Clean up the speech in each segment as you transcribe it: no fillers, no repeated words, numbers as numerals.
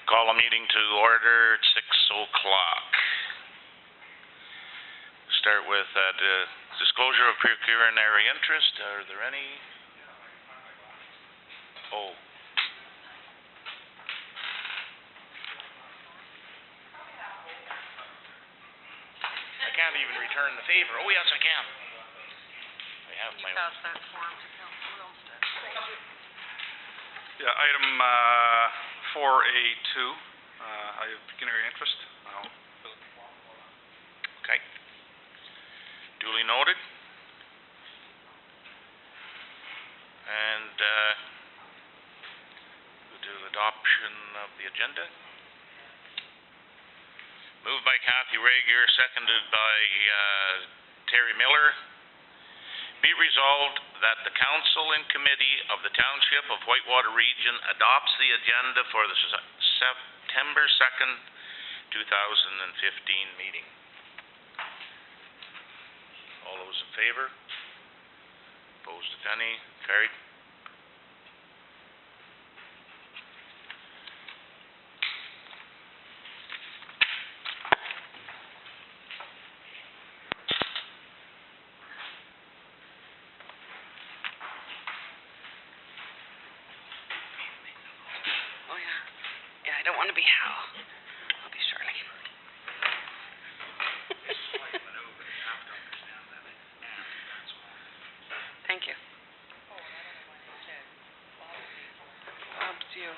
Call a meeting to order at 6 o'clock. Start with disclosure of pecuniary interest. Are there any? Oh. I can't even return the favor. Oh, yes, I can. I have my own. Pass that form to Councilor Olmsted. Yeah, item 4A2. I have pecuniary interest. I'll fill it. Okay. Duly noted. And we'll do adoption of the agenda. Moved by Kathy Rager, seconded by Terry Miller. Be resolved that the Council and Committee of the Township of Whitewater Region adopts the agenda for the September 2nd, 2015 meeting. All those in favor? Opposed, if any? Carried. I don't want to be Hal. I'll be Shirley. Thank you. Bob's you.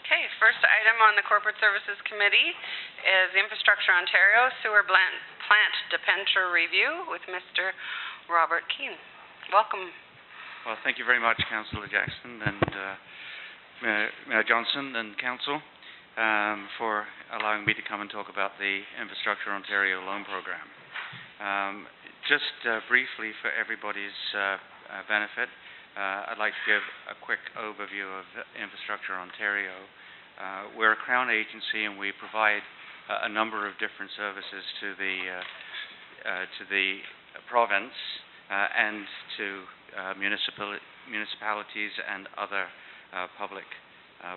Okay, first item on the Corporate Services Committee is Infrastructure Ontario Sewer Plant Debenture Review with Mr. Robert Keane. Welcome. Well, thank you very much, Councillor Jackson and Mayor Johnson and Council, for allowing me to come and talk about the Infrastructure Ontario Loan Program. Just briefly for everybody's benefit, I'd like to give a quick overview of Infrastructure Ontario. We're a Crown agency and we provide a number of different services to the province and to municipalities and other public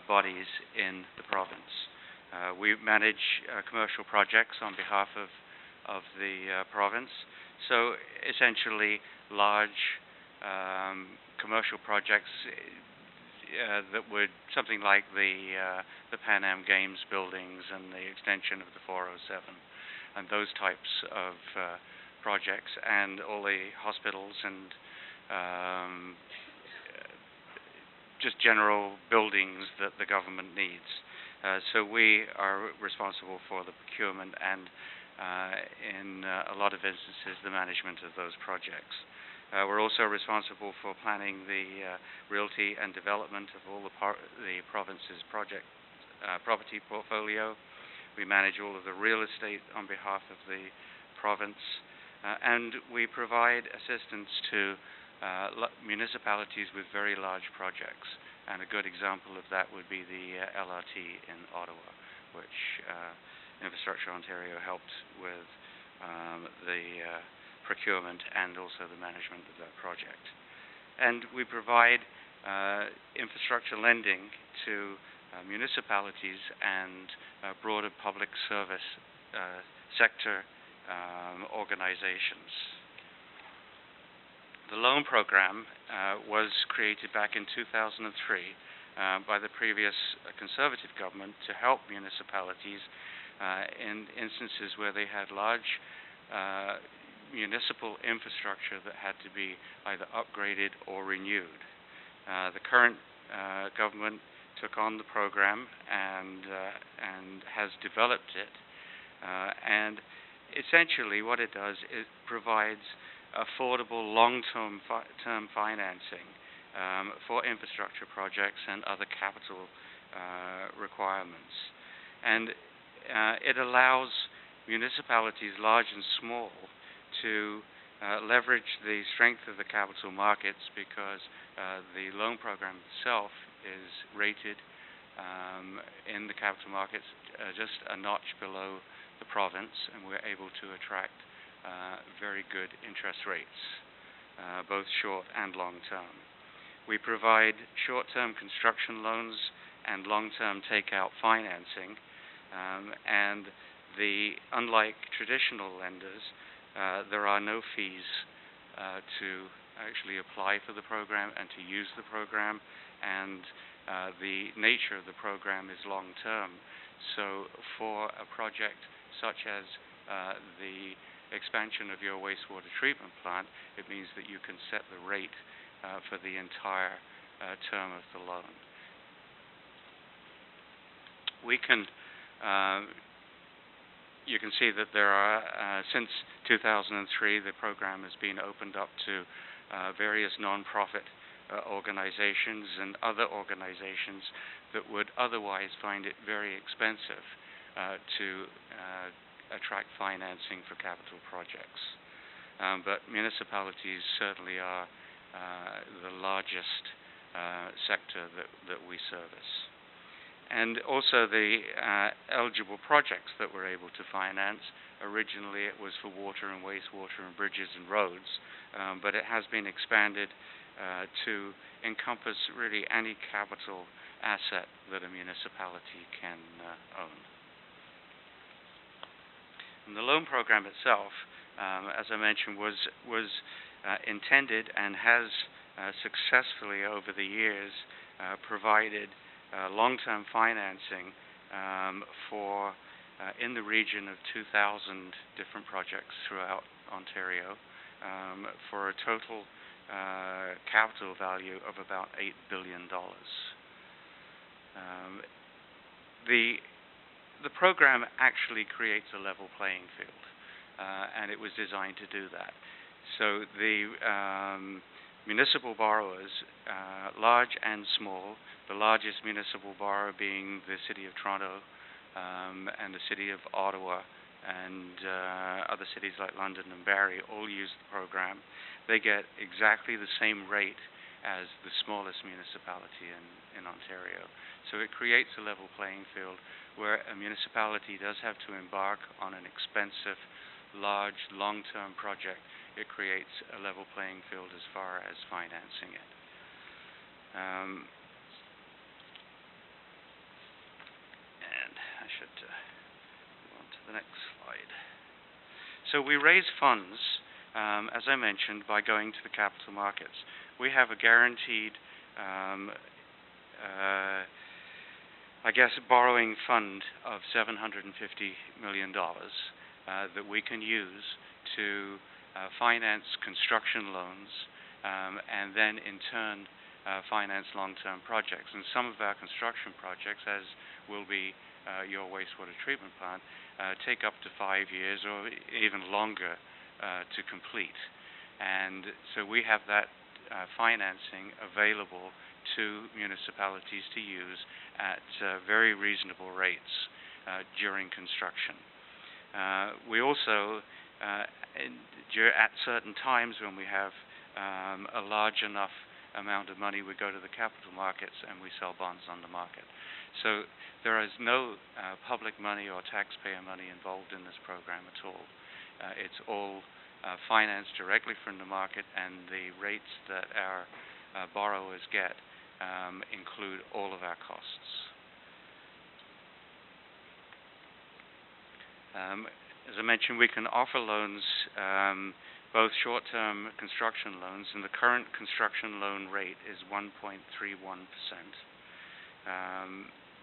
bodies in the province. We manage commercial projects on behalf of the province. So essentially large commercial projects that would, something like the Pan Am Games buildings and the extension of the 407 and those types of projects, and all the hospitals and just general buildings that the government needs. So we are responsible for the procurement and in a lot of instances the management of those projects. We're also responsible for planning the realty and development of all the province's property portfolio. We manage all of the real estate on behalf of the province, and we provide assistance to municipalities with very large projects, and a good example of that would be the LRT in Ottawa, which Infrastructure Ontario helped with the procurement and also the management of that project. And we provide infrastructure lending to municipalities and broader public service sector organizations. The loan program was created back in 2003 by the previous Conservative government to help municipalities in instances where they had large municipal infrastructure that had to be either upgraded or renewed. The current government took on the program and has developed it, and essentially what it does, it provides affordable long-term financing for infrastructure projects and other capital requirements. And it allows municipalities large and small to leverage the strength of the capital markets, because the loan program itself is rated in the capital markets just a notch below the province, and we're able to attract very good interest rates, both short and long term. We provide short-term construction loans and long-term takeout financing, and unlike traditional lenders, there are no fees to actually apply for the program and to use the program, and the nature of the program is long-term. So for a project such as the expansion of your wastewater treatment plant, it means that you can set the rate for the entire term of the loan. You can see that there are, since 2003, the program has been opened up to various non-profit organizations and other organizations that would otherwise find it very expensive to attract financing for capital projects. But municipalities certainly are the largest sector that we service. And also the eligible projects that we're able to finance. Originally it was for water and wastewater and bridges and roads, but it has been expanded to encompass really any capital asset that a municipality can own. And the loan program itself, as I mentioned, was intended and has successfully over the years provided long-term financing for in the region of 2,000 different projects throughout Ontario for a total capital value of about $8 billion. The program actually creates a level playing field, and it was designed to do that. So the municipal borrowers, large and small, the largest municipal borrower being the City of Toronto and the City of Ottawa and other cities like London and Barrie all use the program. They get exactly the same rate as the smallest municipality in Ontario. So it creates a level playing field where a municipality does have to embark on an expensive, large, long-term project. It creates a level playing field as far as financing it. And I should move on to the next slide. So we raise funds, as I mentioned, by going to the capital markets. We have a guaranteed, borrowing fund of $750 million that we can use to finance construction loans and then in turn finance long-term projects. And some of our construction projects, as will be your wastewater treatment plant, take up to 5 years or even longer to complete. And so we have that financing available to municipalities to use at very reasonable rates during construction. We also, at certain times when we have a large enough amount of money, we go to the capital markets and we sell bonds on the market. So there is no public money or taxpayer money involved in this program at all. It's all financed directly from the market, and the rates that our borrowers get include all of our costs. As I mentioned, we can offer loans, both short-term construction loans, and the current construction loan rate is 1.31%.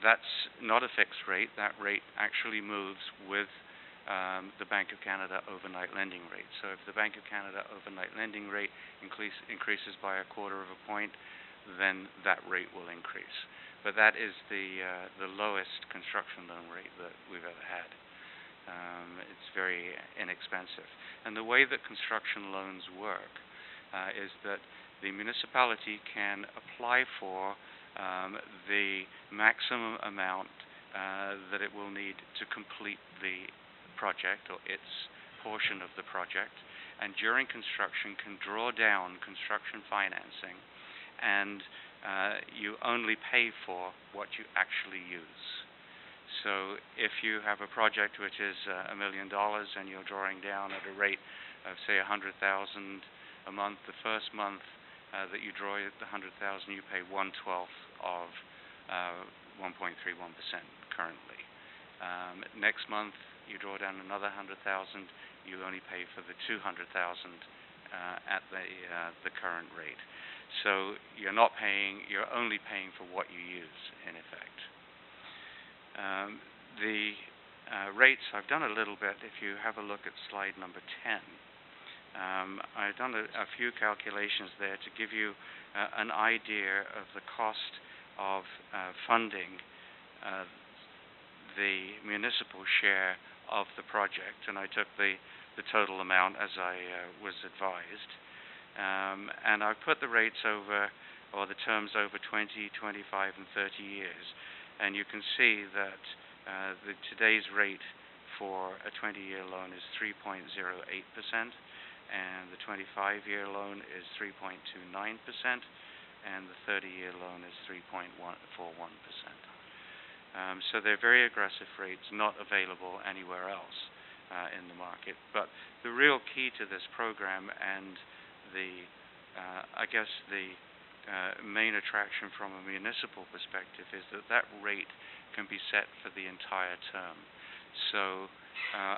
That's not a fixed rate. That rate actually moves with the Bank of Canada overnight lending rate. So if the Bank of Canada overnight lending rate increases by 1/4 of a point, then that rate will increase. But that is the lowest construction loan rate that we've ever had. It's very inexpensive. And the way that construction loans work is that the municipality can apply for the maximum amount that it will need to complete the project or its portion of the project, and during construction can draw down construction financing, and you only pay for what you actually use. So if you have a project which is $1 million and you're drawing down at a rate of say $100,000 a month, the first month that you draw the $100,000, you pay 1/12 of 1.31% currently. Next month, you draw down another 100,000, you only pay for the 200,000 at the current rate. So you're only paying for what you use, in effect. The rates, I've done a little bit. If you have a look at slide number 10, I've done a few calculations there to give you an idea of the cost of funding the municipal share of the project, and I took the total amount as I was advised. And I've put the rates over, or the terms over 20, 25, and 30 years. And you can see that today's rate for a 20-year loan is 3.08%, and the 25-year loan is 3.29%, and the 30-year loan is 3.41%. So they're very aggressive rates, not available anywhere else in the market. But the real key to this program, and I guess the main attraction from a municipal perspective, is that rate can be set for the entire term. So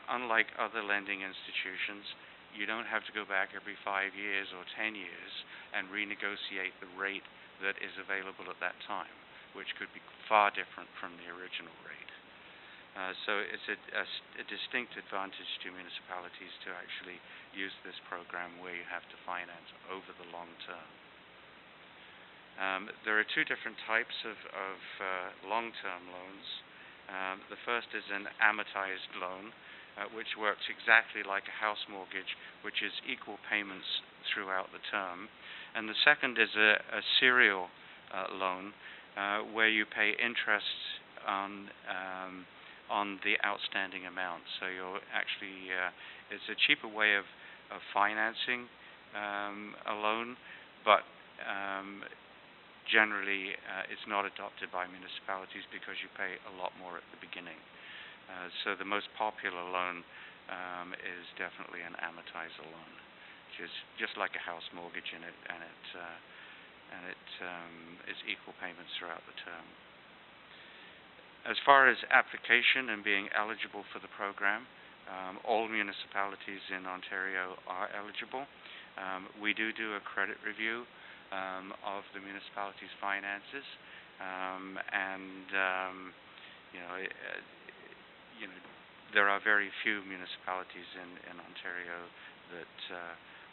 unlike other lending institutions, you don't have to go back every 5 years or 10 years and renegotiate the rate that is available at that time, which could be far different from the original rate. So it's a distinct advantage to municipalities to actually use this program where you have to finance over the long term. There are two different types of long-term loans. The first is an amortized loan, which works exactly like a house mortgage, which is equal payments throughout the term. And the second is a serial loan, where you pay interest on the outstanding amount. So you're actually, it's a cheaper way of financing a loan, but generally it's not adopted by municipalities because you pay a lot more at the beginning. So the most popular loan is definitely an amortizer loan, which is just like a house mortgage in it, and it is equal payments throughout the term. As far as application and being eligible for the program, all municipalities in Ontario are eligible. We do a credit review of the municipality's finances, and there are very few municipalities in Ontario that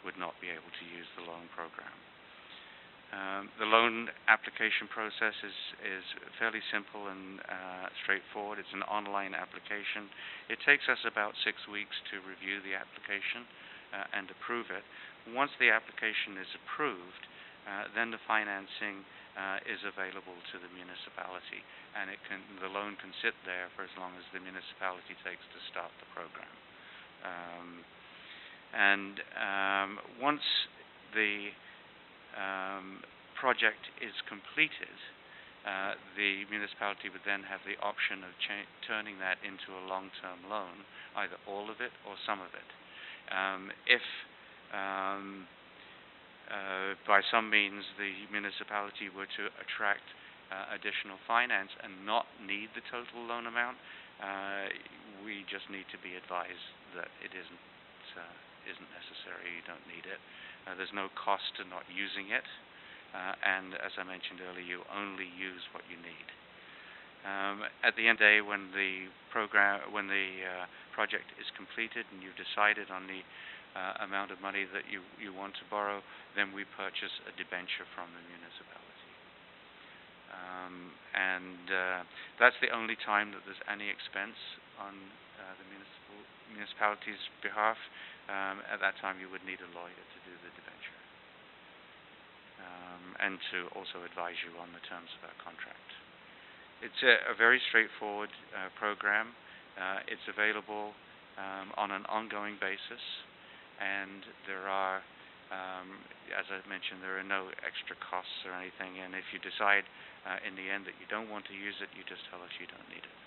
would not be able to use the loan program. The loan application process is fairly simple and straightforward. It's an online application. It takes us about 6 weeks to review the application and approve it. Once the application is approved, then the financing is available to the municipality, and the loan can sit there for as long as the municipality takes to start the program. Once the project is completed, the municipality would then have the option of turning that into a long-term loan, either all of it or some of it. If by some means the municipality were to attract additional finance and not need the total loan amount, we just need to be advised that it isn't necessary. You don't need it. There's no cost to not using it, and as I mentioned earlier, you only use what you need. At the end of the day, when the project is completed and you've decided on the amount of money that you want to borrow, then we purchase a debenture from the municipality. That's the only time that there's any expense on the municipality's behalf. At that time, you would need a lawyer to do the debenture and to also advise you on the terms of our contract. It's a very straightforward program. It's available on an ongoing basis, and there are, as I mentioned, there are no extra costs or anything, and if you decide in the end that you don't want to use it, you just tell us you don't need it.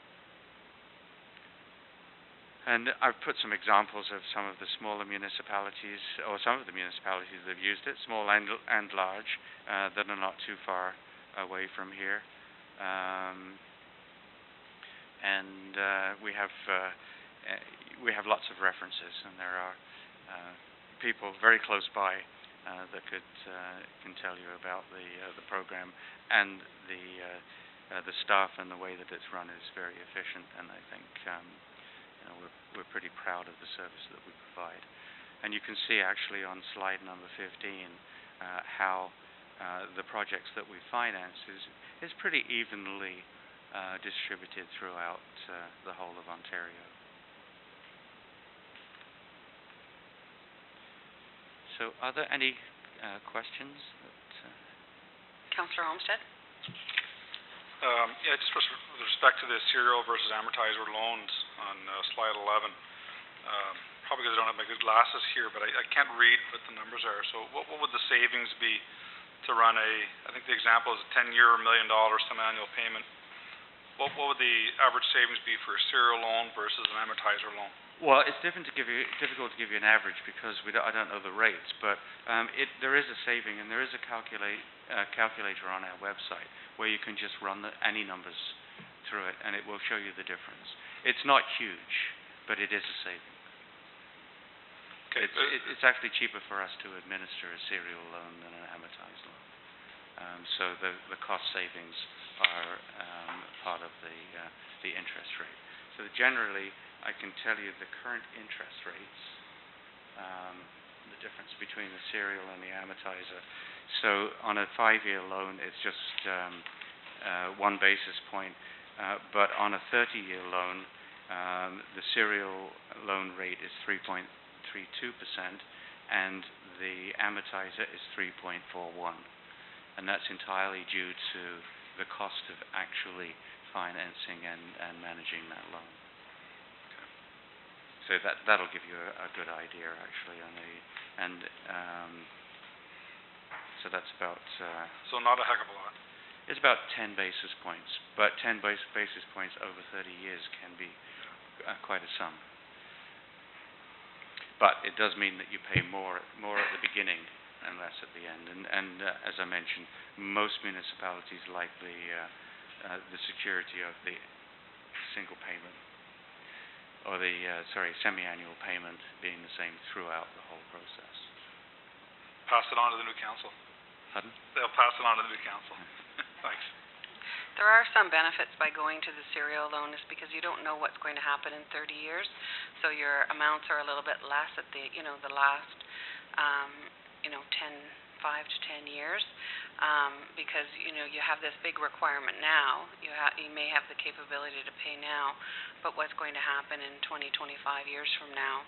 And I've put some examples of some of the smaller municipalities, or some of the municipalities that have used it, small and large, that are not too far away from here. and we have lots of references, and there are people very close by that can tell you about the program, and the staff and the way that it's run is very efficient, and I think we're pretty proud of the service that we provide. And you can see actually on slide number 15 how the projects that we finance is pretty evenly distributed throughout the whole of Ontario. So are there any questions? Councillor Olmsted? Yeah, just with respect to the serial versus amortizer loans on slide 11, probably because I don't have my good glasses here, but I can't read what the numbers are. So what would the savings be to run I think the example is a 10-year, $1 million semi-annual payment. What would the average savings be for a serial loan versus an amortizer loan? Well, it's difficult to give you an average because I don't know the rates, but there is a saving, and there is a calculator on our website where you can just run any numbers through it, and it will show you the difference. It's not huge, but it is a saving. Okay. It's actually cheaper for us to administer a serial loan than an amortized loan. So the cost savings are part of the interest rate. So generally, I can tell you the current interest rates, the difference between the serial and the amortizer. So on a 5-year loan, it's just 1 basis point, but on a 30-year loan, the serial loan rate is 3.32%, and the amortizer is 3.41%, and that's entirely due to the cost of actually financing and managing that loan. So that'll give you a good idea actually on so that's about so not a heck of a lot. It's about 10 basis points, but 10 basis points over 30 years can be quite a sum. But it does mean that you pay more at the beginning and less at the end. And as I mentioned, most municipalities like the security of the single payment, or the semi-annual payment being the same throughout the whole process. Pass it on to the new council. Pardon? They'll pass it on to the new council. Thanks. There are some benefits by going to the serial loan, is because you don't know what's going to happen in 30 years, so your amounts are a little bit less at the last 5 to 10 years, because you have this big requirement now. You may have the capability to pay now, but what's going to happen in 20, 25 years from now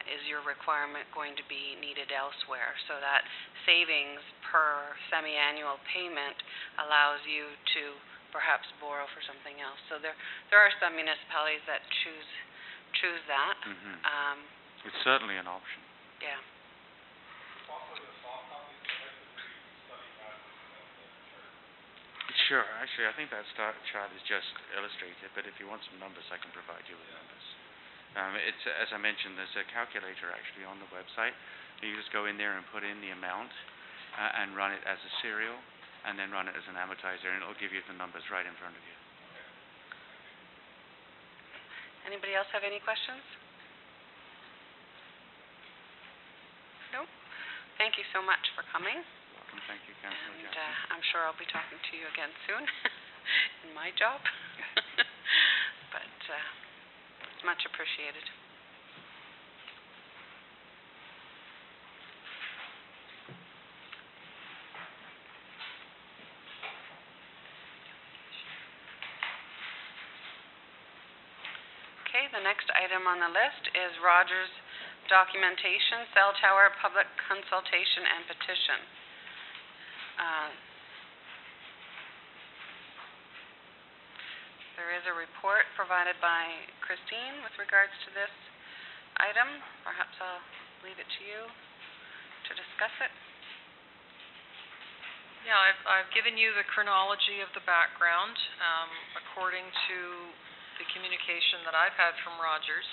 is your requirement going to be needed elsewhere. So that savings per semi-annual payment allows you to perhaps borrow for something else. So there are some municipalities that choose that. Mm-hmm. It's certainly an option. Yeah. Sure. Actually, I think that chart is just illustrated, but if you want some numbers, I can provide you with numbers. It's, as I mentioned, there's a calculator actually on the website. You just go in there and put in the amount and run it as a serial, and then run it as an amortizer, and it'll give you the numbers right in front of you. Anybody else have any questions? No? Thank you so much for coming. Welcome. Thank you, Councillor And Jackson. I'm sure I'll be talking to you again soon in my job. But it's much appreciated. Okay, the next item on the list is Rogers documentation, cell tower, public consultation, and petition. There is a report provided by Christine with regards to this item. Perhaps I'll leave it to you to discuss it. Yeah, I've given you the chronology of the background according to the communication that I've had from Rogers.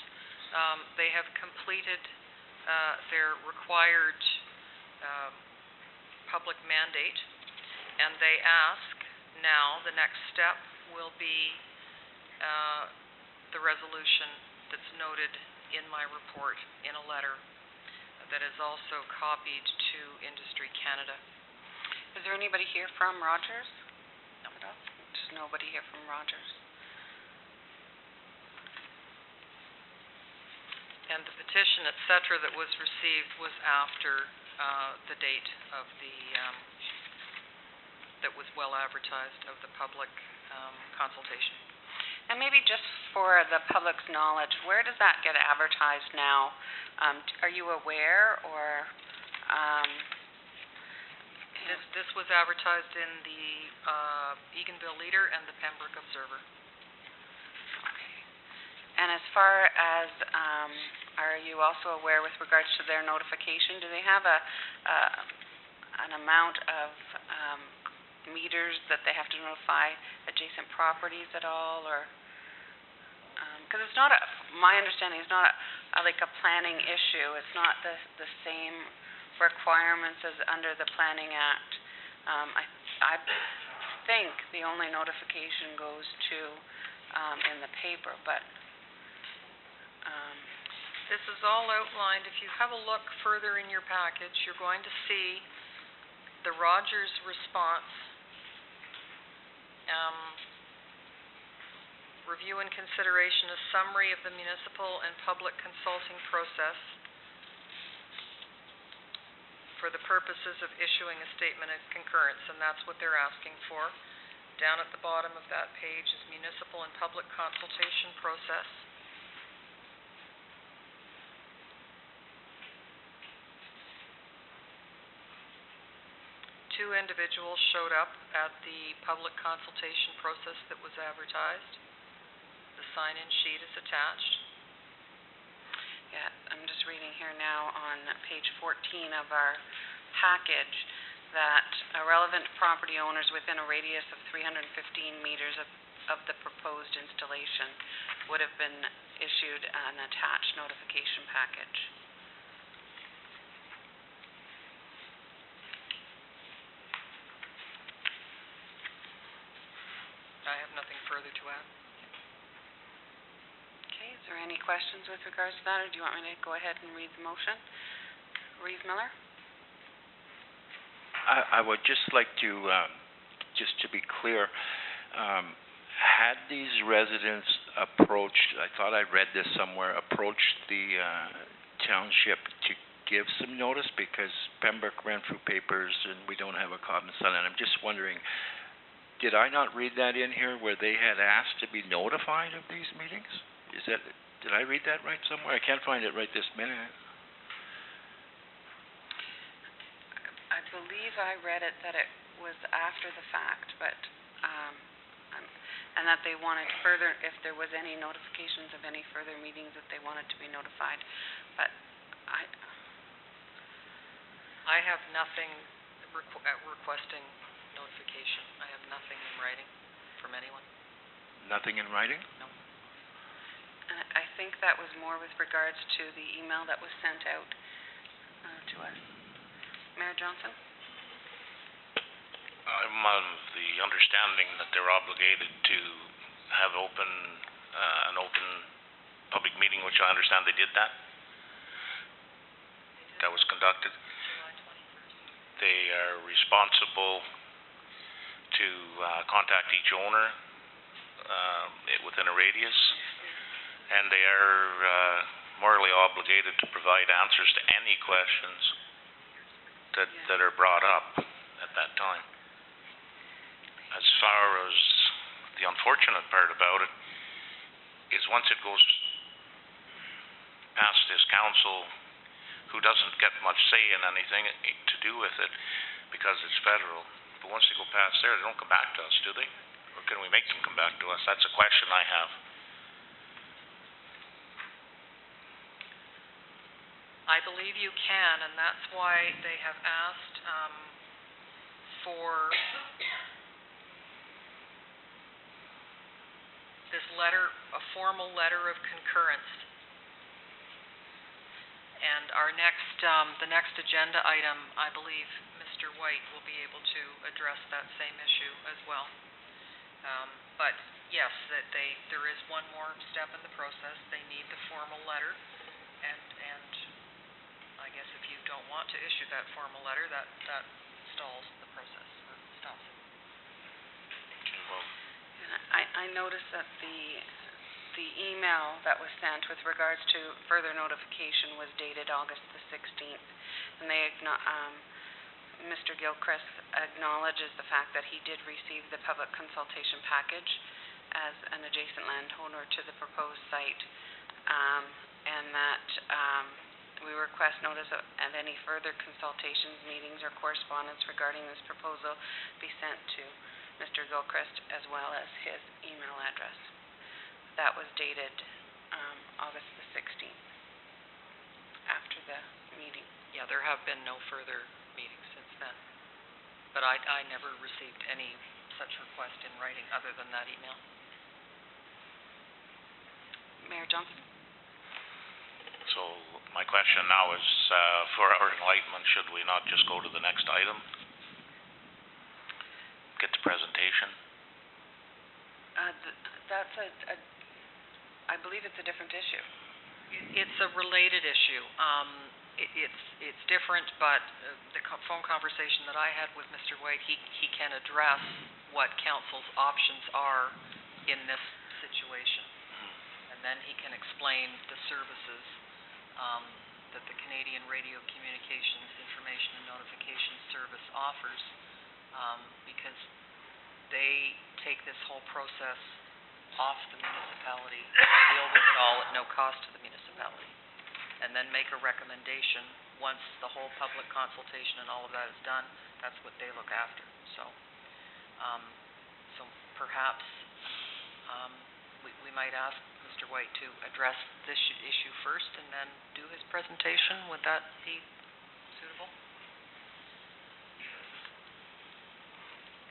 They have completed their required public mandate, and they ask now, the next step will be the resolution that's noted in my report in a letter that is also copied to Industry Canada. Is there anybody here from Rogers? No. There's nobody here from Rogers. And the petition, et cetera, that was received was after the date of the, that was well advertised of the public consultation. And maybe just for the public's knowledge, where does that get advertised now? Are you aware, or? This was advertised in the Eganville Leader and the Pembroke Observer. Okay. And as far as, are you also aware with regards to their notification? Do they have an amount of meters that they have to notify adjacent properties at all, or? Because it's not my understanding, it's not like a planning issue. It's not the same requirements as under the Planning Act. I think the only notification goes to in the paper, but this is all outlined. If you have a look further in your package, you're going to see the Rogers response. Review and consideration, a summary of the municipal and public consulting process for the purposes of issuing a statement of concurrence, and that's what they're asking for. Down at the bottom of that page is municipal and public consultation process. Two individuals showed up at the public consultation process that was advertised. The sign-in sheet is attached. yeah, I'm just reading here now on page 14 of our package that relevant property owners within a radius of 315 meters of the proposed installation would have been issued an attached notification package. I have nothing further to add. Okay, is there any questions with regards to that, or do you want me to go ahead and read the motion? Reeve Miller? I would just like to, just to be clear, had these residents approached, I thought I read this somewhere, approached the township to give some notice, because Pembroke ran through papers and we don't have a cognizant, and I'm just wondering, did I not read that in here where they had asked to be notified of these meetings? Did I read that right somewhere? I can't find it right this minute. I believe I read it that it was after the fact, but, and that they wanted further, if there was any notifications of any further meetings, that they wanted to be notified. But I have nothing requesting notification. I have nothing in writing from anyone. Nothing in writing? No. And I think that was more with regards to the email that was sent out to us. Mayor Johnson? I'm of the understanding that they're obligated to have an open public meeting, which I understand they did that. That was conducted. July 21st. They are responsible to contact each owner within a radius, and they are morally obligated to provide answers to any questions that are brought up at that time. As far as the unfortunate part about it is, once it goes past this council, who doesn't get much say in anything to do with it because it's federal, but once they go past there, they don't come back to us, do they? Or can we make them come back to us? That's a question I have. I believe you can, and that's why they have asked for this letter, a formal letter of concurrence. And our next, the next agenda item, I believe Mr. White will be able to address that same issue as well. But yes, that there is one more step in the process. They need the formal letter, and I guess if you don't want to issue that formal letter, that stalls the process, or stops it. Okay, well, And I noticed that the email that was sent with regards to further notification was dated August the 16th, and Mr. Gilchrist acknowledges the fact that he did receive the public consultation package as an adjacent landowner to the proposed site, and that we request notice of any further consultations, meetings, or correspondence regarding this proposal be sent to Mr. Gilchrist as well as his email address. That was dated August the 16th, after the meeting. Yeah, there have been no further meetings since then, but I never received any such request in writing other than that email. Mayor Johnson? so my question now is, for our enlightenment, should we not just go to the next item? Get the presentation? That's I believe it's a different issue. It's a related issue. It's different, but the phone conversation that I had with Mr. White, he can address what council's options are in this situation. And then he can explain the services that the Canadian Radio Communications Information and Notification Service offers, because they take this whole process off the municipality, deal with it all at no cost to the municipality, and then make a recommendation once the whole public consultation and all of that is done. That's what they look after. So perhaps we might ask Mr. White to address this issue first and then do his presentation. Would that be suitable?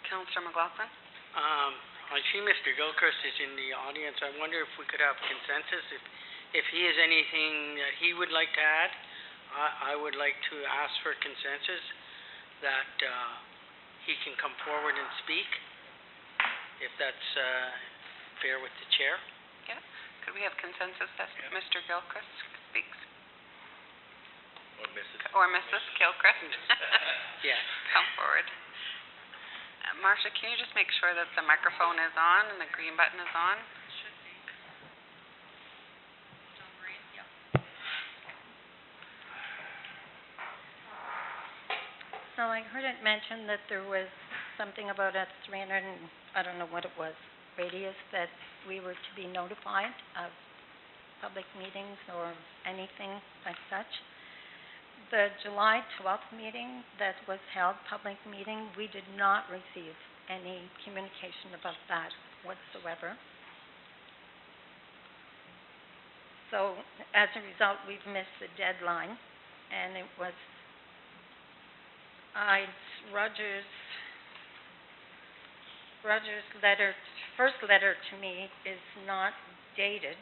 Councillor McLaughlin? I see Mr. Gilchrist is in the audience. I wonder if we could have consensus, if he has anything that he would like to add. I would like to ask for consensus that he can come forward and speak, if that's fair with the chair. Yeah. Could we have consensus that Mr. Gilchrist speaks? Or Mrs. Gilchrist? Yes. Come forward. Marcia, can you just make sure that the microphone is on and the green button is on? Should be. Still green? Yeah. So I heard it mentioned that there was something about a 300 and I don't know what it was, radius, that we were to be notified of public meetings or anything like such. The July 12th meeting that was held, public meeting, we did not receive any communication about that whatsoever. So as a result, we've missed the deadline, and it was Roger's letter, first letter to me is not dated,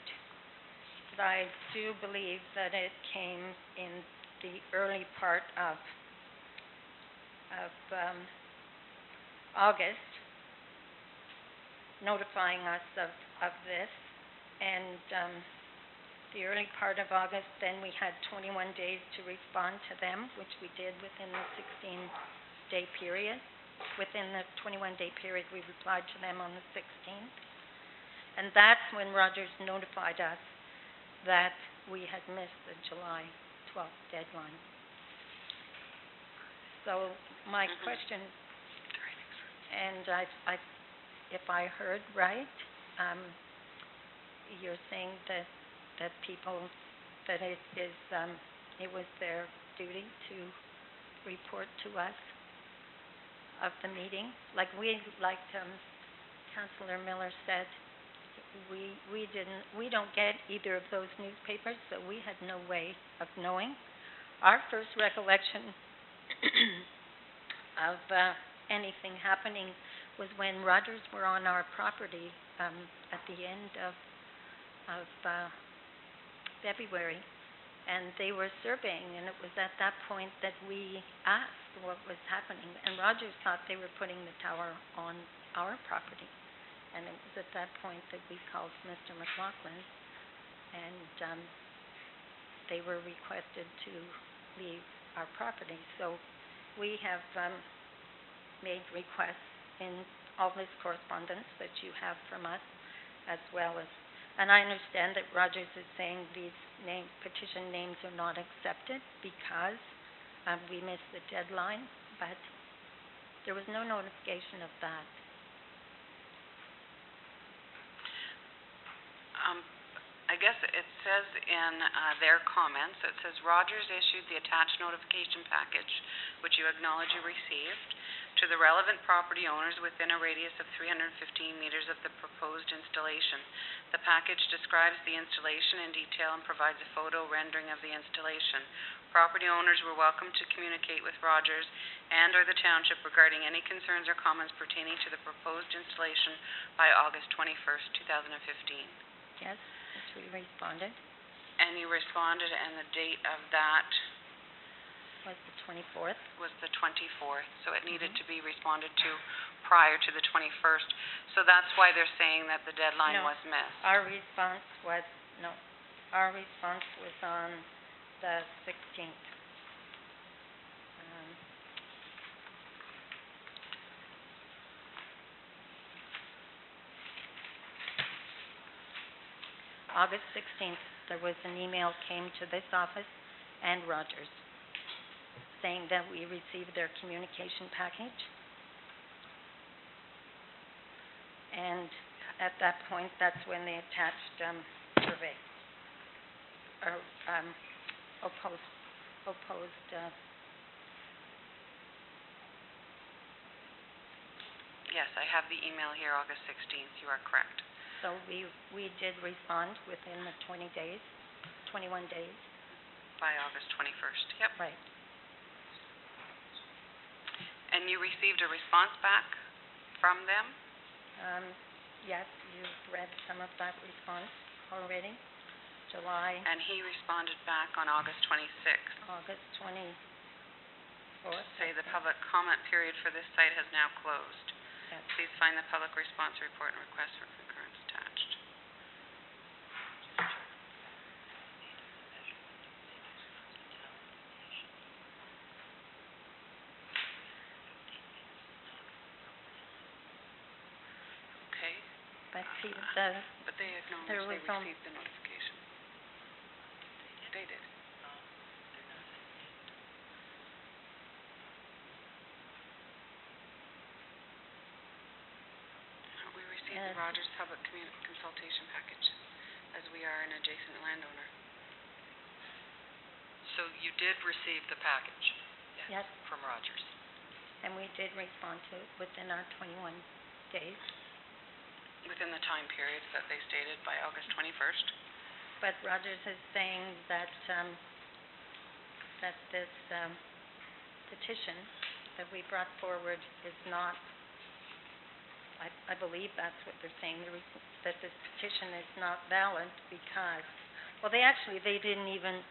but I do believe that it came in the early part of August, notifying us of this, and the early part of August, then we had 21 days to respond to them, which we did within the 16-day period. Within the 21-day period, we replied to them on the 16th, and that's when Rogers notified us that we had missed the July 12th deadline. So my question, and if I heard right, you're saying that people, that it was their duty to report to us of the meeting, like Councillor Miller said, we don't get either of those newspapers, so we had no way of knowing. Our first recollection of anything happening was when Rogers were on our property at the end of February, and they were surveying, and it was at that point that we asked what was happening, and Rogers thought they were putting the tower on our property. And it was at that point that we called Mr. McLaughlin, and they were requested to leave our property. So we have made requests in all this correspondence that you have from us, as well as, and I understand that Rogers is saying these petition names are not accepted because we missed the deadline, but there was no notification of that. I guess it says in their comments, it says Rogers issued the attached notification package, which you acknowledge you received, to the relevant property owners within a radius of 315 meters of the proposed installation. The package describes the installation in detail and provides a photo rendering of the installation. Property owners were welcome to communicate with Rogers and/or the township regarding any concerns or comments pertaining to the proposed installation by August 21st, 2015. Yes, which we responded. And you responded, and the date of that Was the 24th. was the 24th, so it needed to be responded to prior to the 21st. So that's why they're saying that the deadline No. was missed. Our response was on the 16th. August 16th, there was an email came to this office and Rogers saying that we received their communication package. And at that point, that's when they attached survey or opposed Yes, I have the email here, August 16th. You are correct. So we did respond within the 21 days. By August 21st, yep. Right. And you received a response back from them? Yes, you've read some of that response already. July, And he responded back on August 26th. August 24th. Say the public comment period for this site has now closed. Yes. Please find the public response report and request for concurrence attached. Okay, But see, but they There acknowledged they was received the notification. They did. We received the Rogers Public Consultation Package, as we are an adjacent landowner. So you did receive the package? Yes. From Rogers? and we did respond to it within our 21 days. Within the time periods that they stated by August 21st. But Rogers is saying that that this petition that we brought forward is not, I believe that's what they're saying, that this petition is not valid because, well, they didn't even,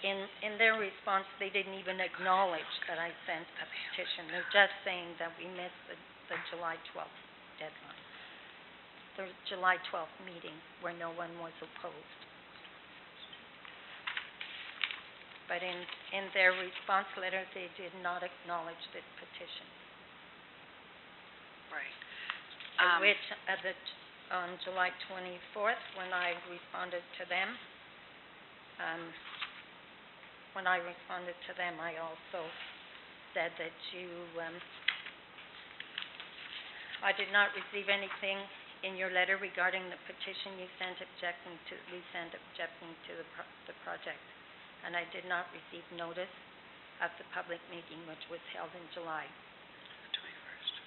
in their response, they didn't even acknowledge that I sent a petition. They're just saying that we missed the July 12th deadline, the July 12th meeting where no one was opposed. But in their response letter, they did not acknowledge this petition. Right. Which, on July 24th, when I responded to them, I also said that I did not receive anything in your letter regarding the petition we sent objecting to the project. And I did not receive notice of the public meeting which was held in July. The 21st.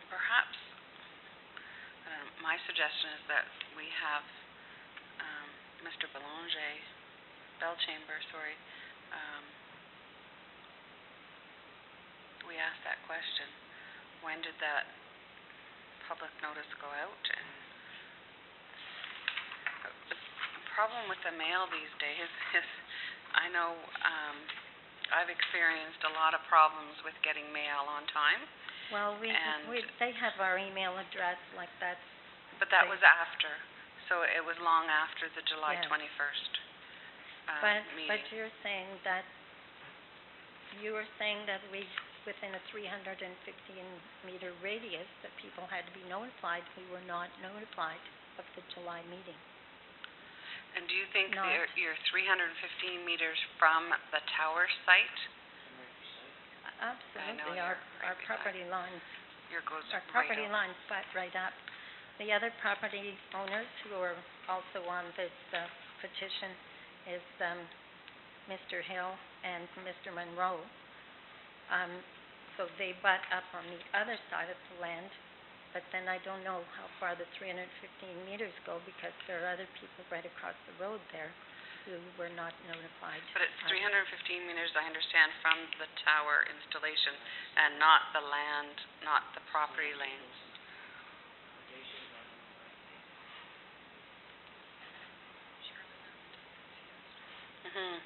Perhaps, my suggestion is that we have Mr. Belchamber, we asked that question. When did that public notice go out? And the problem with the mail these days is, I know I've experienced a lot of problems with getting mail on time, Well, And- they have our email address, like that's, but that Okay. was after. So it was long after the July Yes. 21st meeting. but you're saying that, you were saying that within a 315-meter radius, that people had to be notified. We were not notified of the July meeting. And do you think Not- you're 315 meters from the tower site? Absolutely, you're our right beside. property lines, Your goes our right property over. lines butt right up. The other property owners who are also on this petition is Mr. Hill and Mr. Monroe. So they butt up on the other side of the land, but then I don't know how far the 315 meters go, because there are other people right across the road there who were not notified. But it's 315 meters, I understand, from the tower installation, and not the land, not the property lanes. Mhm.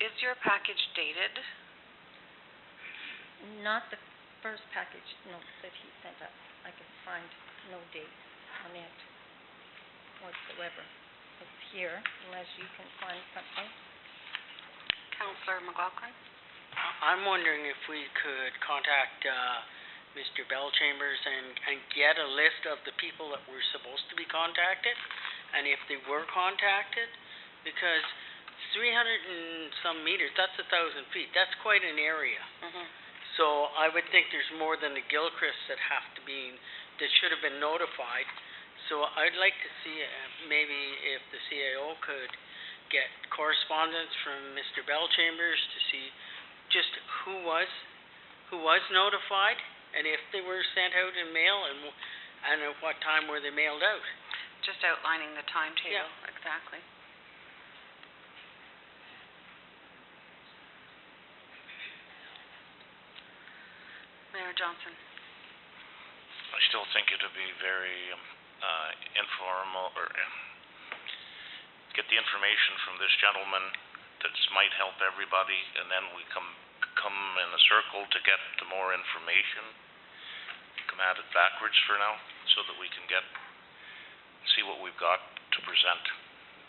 Is your package dated? Not the first package note that he sent us. I can find no date on it whatsoever. It's here, unless you can find something. Councillor McLaughlin? I'm wondering if we could contact Mr. Bellchambers and get a list of the people that were supposed to be contacted, and if they were contacted, because 300 and some meters, that's 1,000 feet, that's quite an area. Mhm. So I would think there's more than the Gilchrists that that should have been notified. So I'd like to see maybe if the CAO could get correspondence from Mr. Bellchambers to see just who was notified, and if they were sent out in mail, and at what time were they mailed out. Just outlining the timetable. Yeah. Exactly. Mayor Johnson? I still think it would be very informal, or get the information from this gentleman that might help everybody, and then we come in a circle to get the more information. Come at it backwards for now, so that we can see what we've got to present.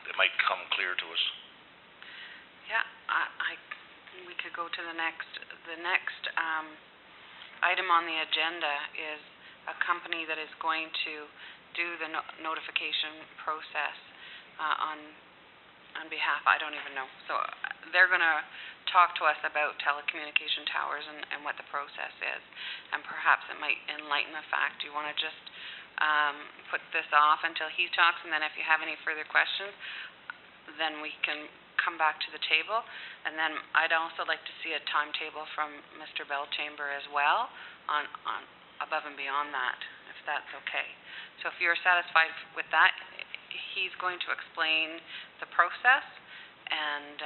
It might come clear to us. Yeah, we could go to the next item on the agenda is a company that is going to do the notification process on behalf, I don't even know. So they're going to talk to us about telecommunication towers and what the process is. And perhaps it might enlighten the fact. Do you want to just put this off until he talks, and then if you have any further questions, then we can come back to the table. And then I'd also like to see a timetable from Mr. Bellchamber as well on above and beyond that, if that's okay. So if you're satisfied with that, he's going to explain the process, and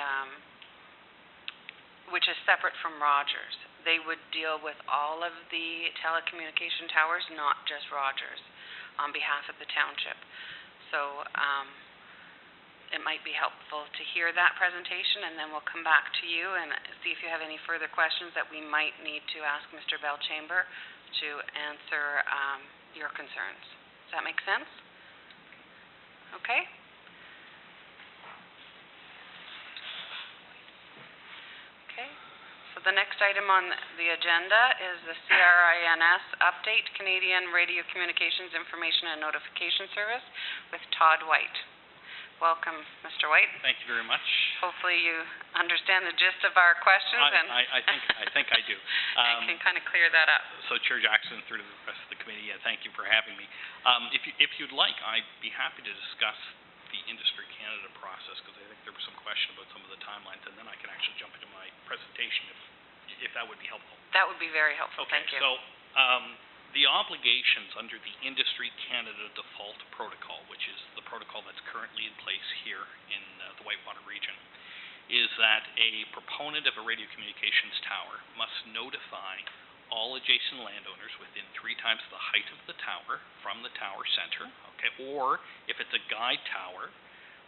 which is separate from Rogers. They would deal with all of the telecommunication towers, not just Rogers, on behalf of the township. So it might be helpful to hear that presentation, and then we'll come back to you and see if you have any further questions that we might need to ask Mr. Bellchamber to answer your concerns. Does that make sense? Okay? Okay. So the next item on the agenda is the CRINS update, Canadian Radio Communications Information and Notification Service, with Todd White. Welcome, Mr. White. Thank you very much. Hopefully you understand the gist of our questions, and I think I do. and can kind of clear that up. So Chair Jackson, through to the rest of the committee, thank you for having me. If you'd like, I'd be happy to discuss the Industry Canada process, because I think there was some question about some of the timelines, and then I can actually jump into my presentation if that would be helpful. That would be very helpful. Okay, Thank you. so the obligations under the Industry Canada Default Protocol, which is the protocol that's currently in place here in the Whitewater region, is that a proponent of a radio communications tower must notify all adjacent landowners within 3 times the height of the tower from the tower center, okay, or if it's a guide tower,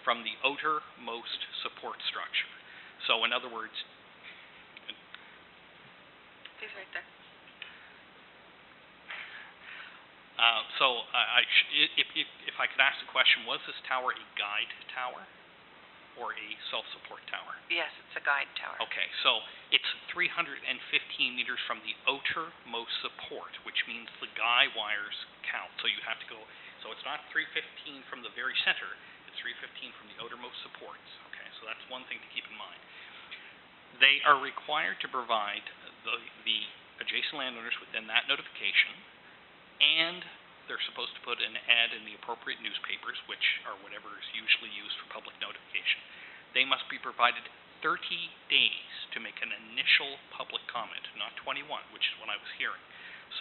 from the outermost support structure. So in other words, He's right there. If I could ask the question, was this tower a guide tower or a self-support tower? Yes, it's a guide tower. Okay, so it's 315 meters from the outermost support, which means the guy wires count. So you have to go, so it's not 315 from the very center, it's 315 from the outermost supports. Okay, so that's one thing to keep in mind. They are required to provide the adjacent landowners within that notification, and they're supposed to put an ad in the appropriate newspapers, which are whatever is usually used for public notification. They must be provided 30 days to make an initial public comment, not 21, which is what I was hearing.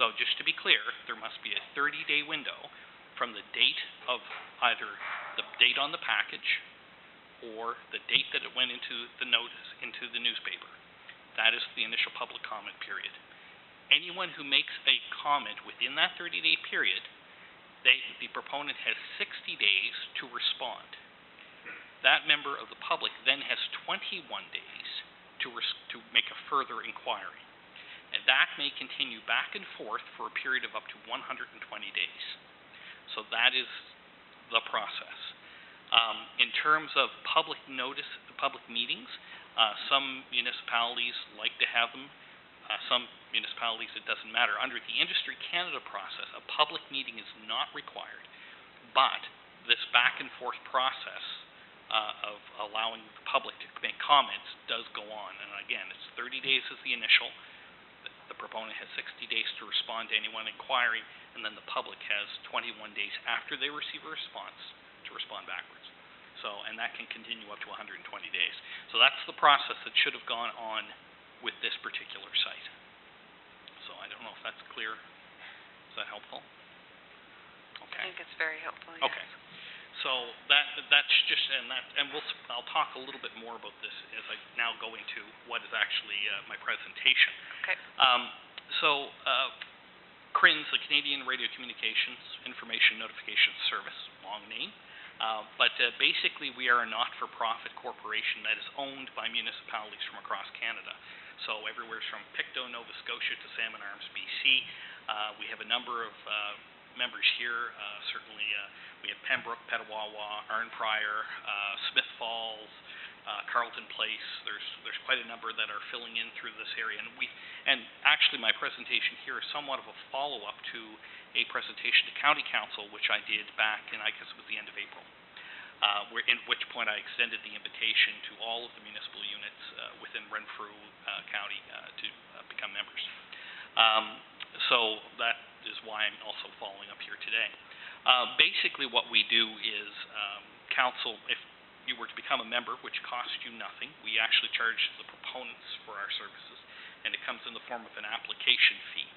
So just to be clear, there must be a 30-day window from the date of either the date on the package or the date that it went into the notice, into the newspaper. That is the initial public comment period. Anyone who makes a comment within that 30-day period, the proponent has 60 days to respond. That member of the public then has 21 days to make a further inquiry. And that may continue back and forth for a period of up to 120 days. So that is the process. In terms of public notice, public meetings, some municipalities like to have them. Some municipalities, it doesn't matter. Under the Industry Canada process, a public meeting is not required, but this back and forth process of allowing the public to make comments does go on. And again, it's 30 days as the initial. The proponent has 60 days to respond to anyone inquiring, and then the public has 21 days after they receive a response to respond backwards. So, and that can continue up to 120 days. So that's the process that should have gone on with this particular site. So I don't know if that's clear. Is that helpful? Okay. I think it's very helpful, yes. Okay. So that's just, I'll talk a little bit more about this as I now go into what is actually my presentation. Okay. CRINS, the Canadian Radio Communications Information Notification Service, long name. But basically we are a not-for-profit corporation that is owned by municipalities from across Canada. So everywhere from Pictou, Nova Scotia to Salmon Arms, BC. We have a number of members here. Certainly we have Pembroke, Petawawa, Arnprior, Smith Falls, Carleton Place. There's quite a number that are filling in through this area. And actually my presentation here is somewhat of a follow-up to a presentation to County Council, which I did back in, I guess it was the end of April. In which point I extended the invitation to all of the municipal units within Renfrew County to become members. So that is why I'm also following up here today. Basically what we do is council, if you were to become a member, which costs you nothing, we actually charge the proponents for our services, and it comes in the form of an application fee.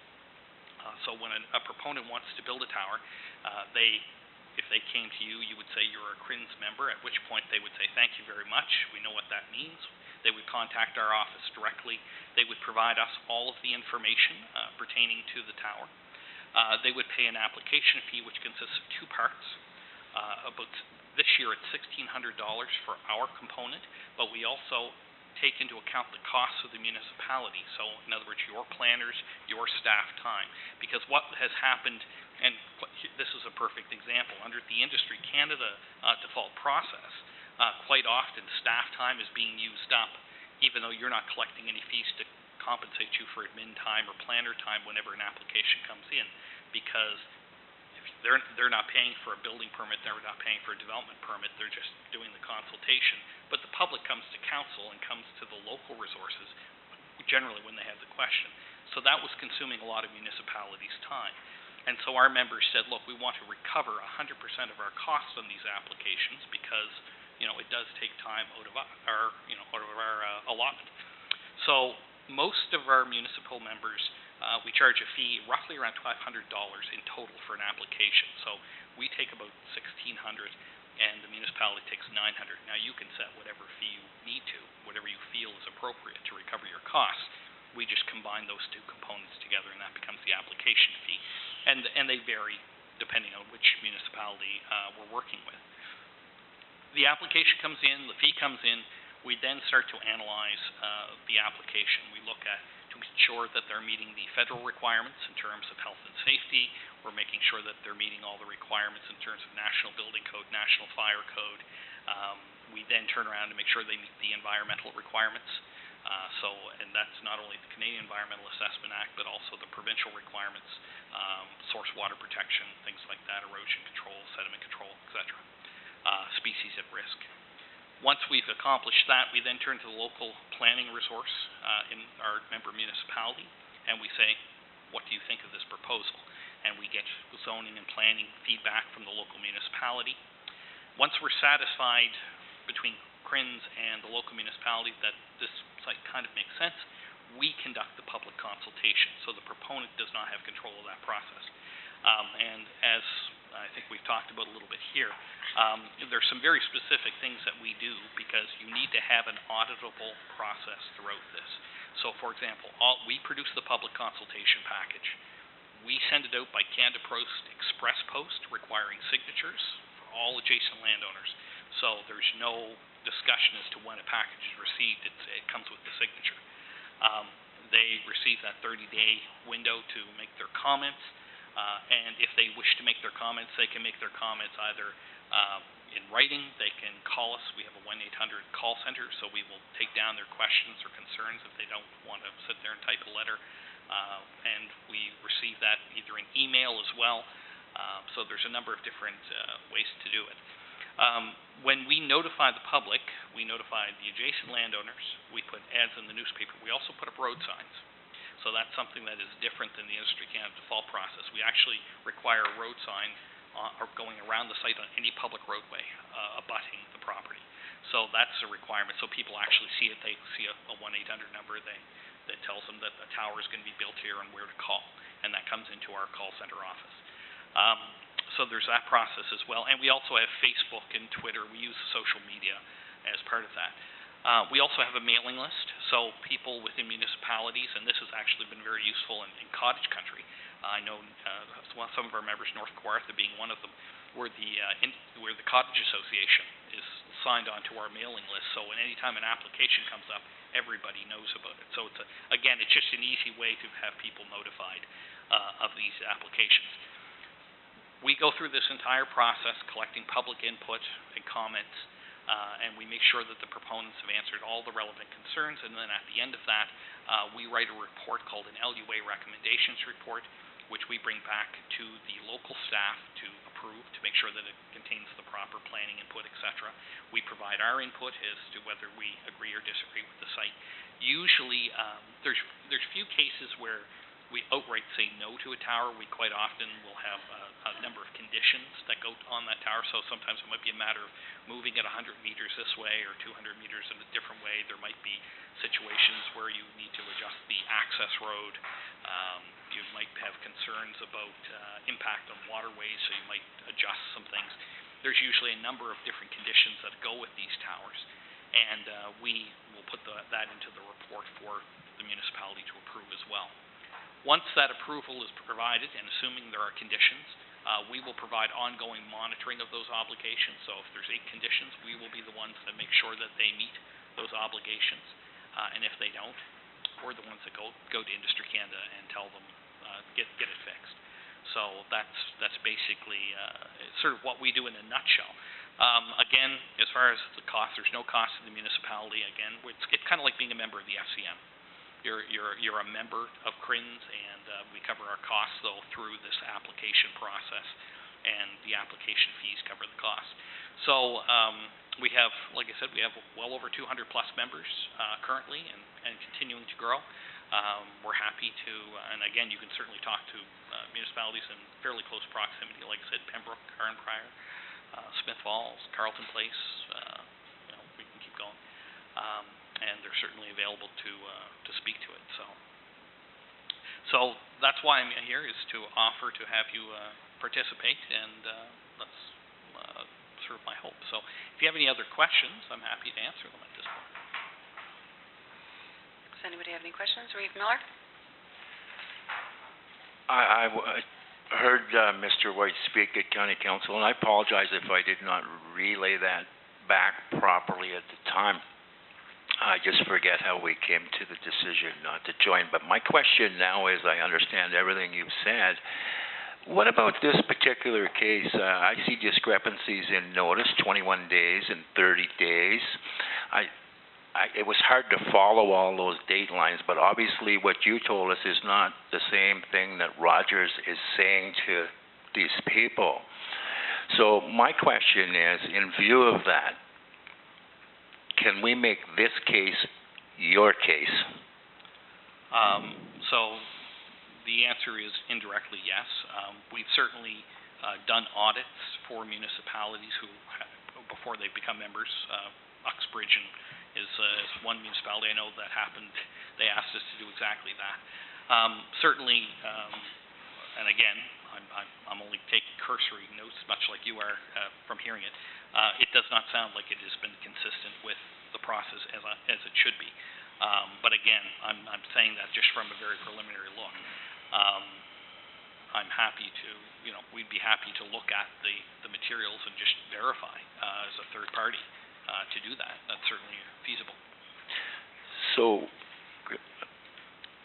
So when a proponent wants to build a tower, if they came to you, you would say you're a CRINS member, at which point they would say, thank you very much, we know what that means. They would contact our office directly. They would provide us all of the information pertaining to the tower. They would pay an application fee, which consists of 2 parts. About this year it's $1,600 for our component, but we also take into account the costs of the municipality. So in other words, your planners, your staff time. Because what has happened, and this is a perfect example, under the Industry Canada default process, quite often staff time is being used up, even though you're not collecting any fees to compensate you for admin time or planner time whenever an application comes in, because if they're not paying for a building permit, they're not paying for a development permit, they're just doing the consultation. But the public comes to council and comes to the local resources generally when they have the question. So that was consuming a lot of municipalities' time. And so our members said, look, we want to recover 100% of our costs on these applications because, it does take time out of our allotment. So most of our municipal members we charge a fee roughly around $500 in total for an application. So we take about $1,600 and the municipality takes $900. Now you can set whatever fee you need to, whatever you feel is appropriate to recover your costs. We just combine those two components together and that becomes the application fee. And they vary depending on which municipality we're working with. The application comes in, the fee comes in, we then start to analyze the application. We look at to ensure that they're meeting the federal requirements in terms of health and safety. We're making sure that they're meeting all the requirements in terms of National Building Code, National Fire Code. We then turn around to make sure they meet the environmental requirements. And that's not only the Canadian Environmental Assessment Act, but also the provincial requirements, source water protection, things like that, erosion control, sediment control, etc. Species at risk. Once we've accomplished that, we then turn to the local planning resource in our member municipality, and we say, what do you think of this proposal? And we get zoning and planning feedback from the local municipality. Once we're satisfied between CRINS and the local municipality that this site kind of makes sense, we conduct the public consultation, so the proponent does not have control of that process. And as I think we've talked about a little bit here, there's some very specific things that we do because you need to have an auditable process throughout this. So for example, we produce the public consultation package. We send it out by Canada Post Express Post requiring signatures for all adjacent landowners. So there's no discussion as to when a package is received, it comes with the signature. They receive that 30-day window to make their comments. And if they wish to make their comments, they can make their comments either in writing, they can call us. We have a 1-800 call center, so we will take down their questions or concerns if they don't want to sit there and type a letter. And we receive that either in email as well. So there's a number of different ways to do it. When we notify the public, we notify the adjacent landowners, we put ads in the newspaper. We also put up road signs. So that's something that is different than the Industry Canada default process. We actually require a road sign going around the site on any public roadway abutting the property. So that's a requirement. So people actually see it. They see a 1-800 number that tells them that a tower is going to be built here and where to call. And that comes into our call center office. So there's that process as well. And we also have Facebook and Twitter. We use social media as part of that. We also have a mailing list, so people within municipalities, and this has actually been very useful in cottage country. I know some of our members, North Kawartha being one of them, where the cottage association is signed onto our mailing list. So any time an application comes up, everybody knows about it. So it's just an easy way to have people notified of these applications. We go through this entire process, collecting public input and comments. And we make sure that the proponents have answered all the relevant concerns, and then at the end of that, we write a report called an LUA recommendations report, which we bring back to the local staff to approve, to make sure that it contains the proper planning input, etc. We provide our input as to whether we agree or disagree with the site. Usually, there's few cases where we outright say no to a tower. We quite often will have a number of conditions that go on that tower. So sometimes it might be a matter of moving it 100 meters this way or 200 meters in a different way. There might be situations where you need to adjust the access road. You might have concerns about impact on waterways, so you might adjust some things. There's usually a number of different conditions that go with these towers. And we will put that into the report for the municipality to approve as well. Once that approval is provided, and assuming there are conditions, we will provide ongoing monitoring of those obligations. So if there's 8 conditions, we will be the ones that make sure that they meet those obligations. And if they don't, we're the ones that go to Industry Canada and tell them, get it fixed. So that's basically sort of what we do in a nutshell. Again, as far as the cost, there's no cost to the municipality. Again, it's kind of like being a member of the FCM. You're a member of CRINS, and we cover our costs, though, through this application process, and the application fees cover the cost. So we have, like I said, we have well over 200 plus members currently and continuing to grow. We're happy to, and again, you can certainly talk to municipalities in fairly close proximity, like I said, Pembroke, Carnprior, Smith Falls, Carleton Place, we can keep going. And they're certainly available to speak to it. So that's why I'm here, is to offer to have you participate, and let's serve my hope. So if you have any other questions, I'm happy to answer them at this point. Does anybody have any questions? Reeve Miller? I heard Mr. White speak at County Council, and I apologize if I did not relay that back properly at the time. I just forget how we came to the decision not to join. But my question now is, I understand everything you've said. What about this particular case? I see discrepancies in notice, 21 days and 30 days. It was hard to follow all those date lines, but obviously what you told us is not the same thing that Rogers is saying to these people. So my question is, in view of that, can we make this case your case? So the answer is indirectly yes. We've certainly done audits for municipalities who, before they become members. Uxbridge is one municipality I know that happened. They asked us to do exactly that. Certainly, and again, I'm only taking cursory notes, much like you are from hearing it. It does not sound like it has been consistent with the process as it should be. But again, I'm saying that just from a very preliminary look. I'm happy to, we'd be happy to look at the materials and just verify as a third party to do that. That's certainly feasible. So,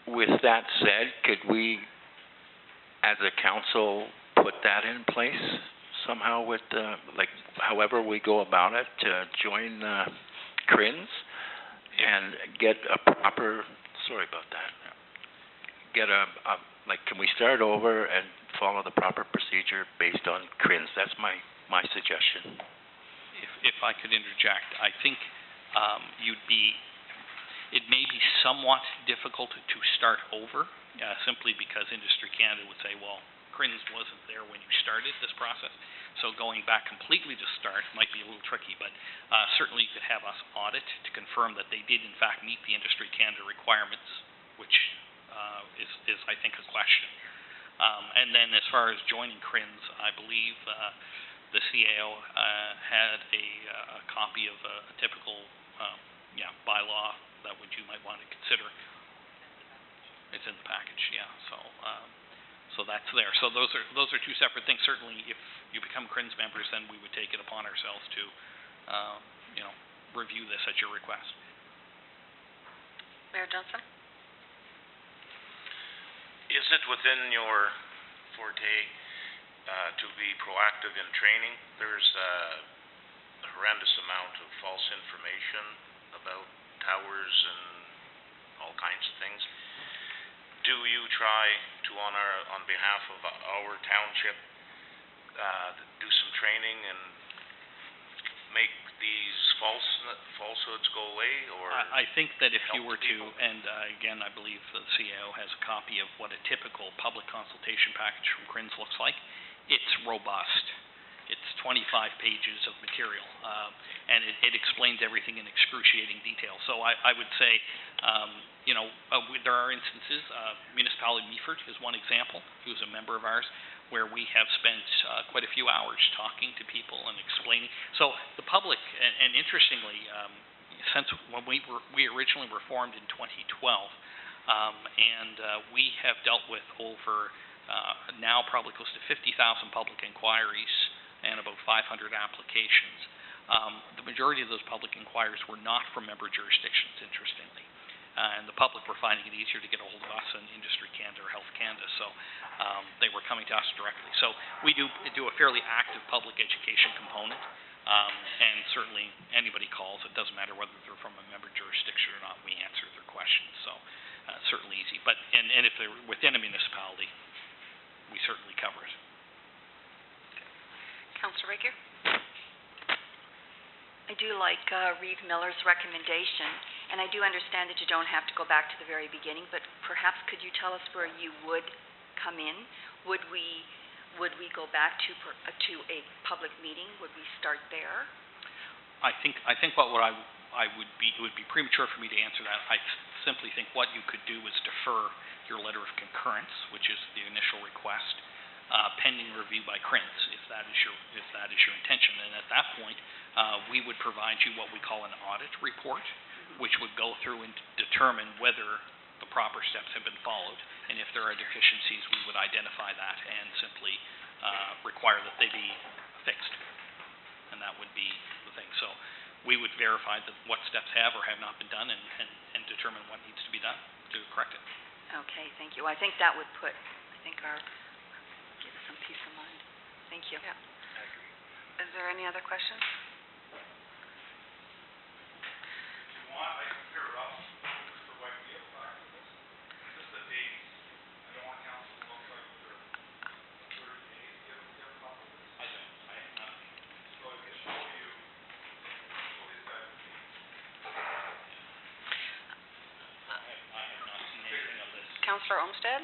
with that said, could we, as a council, put that in place somehow with, however we go about it, to join CRINS and get a proper, sorry about that, can we start over and follow the proper procedure based on CRINS? That's my suggestion. If I could interject, I think it may be somewhat difficult to start over, simply because Industry Canada would say, well, CRINS wasn't there when you started this process. So going back completely to start might be a little tricky, but certainly you could have us audit to confirm that they did in fact meet the Industry Canada requirements, which is I think a question. And then as far as joining CRINS, I believe the CAO had a copy of a typical bylaw that you might want to consider. It's in the package, yeah. So that's there. So those are two separate things. Certainly, if you become CRINS members, then we would take it upon ourselves to review this at your request. Mayor Johnson? Is it within your forte to be proactive in training? There's a horrendous amount of false information about towers and all kinds of things. Do you try to, on behalf of our township, do some training and make these falsehoods go away, or I think that if you help were to, people? and again, I believe the CAO has a copy of what a typical public consultation package from CRINS looks like. It's robust. It's 25 pages of material, and it explains everything in excruciating detail. So I would say, there are instances, municipality Meaford is one example, who's a member of ours, where we have spent quite a few hours talking to people and explaining. So the public, and interestingly, since when we originally were formed in 2012, and we have dealt with over now probably close to 50,000 public inquiries and about 500 applications. The majority of those public inquiries were not from member jurisdictions, interestingly. And the public were finding it easier to get a hold of us than Industry Canada or Health Canada, so they were coming to us directly. So we do a fairly active public education component, and certainly anybody calls, it doesn't matter whether they're from a member jurisdiction or not, we answer their questions, so certainly easy. But and if they're within a municipality, we certainly cover it. Councillor Rager? I do like Reeve Miller's recommendation, and I do understand that you don't have to go back to the very beginning, but perhaps could you tell us where you would come in? Would we go back to a public meeting? Would we start there? I think what I it would be premature for me to answer that. I simply think what you could do is defer your letter of concurrence, which is the initial request, pending review by CRINS, if that is your intention. And at that point, we would provide you what we call an audit report, which would go through and determine whether the proper steps have been followed, and if there are deficiencies, we would identify that and simply require that they be fixed. And that would be the thing. So we would verify that what steps have or have not been done and determine what needs to be done to correct it. Okay, thank you. I think that would give us some peace of mind. Thank you. Yeah. Is there any other questions? Councillor Olmsted?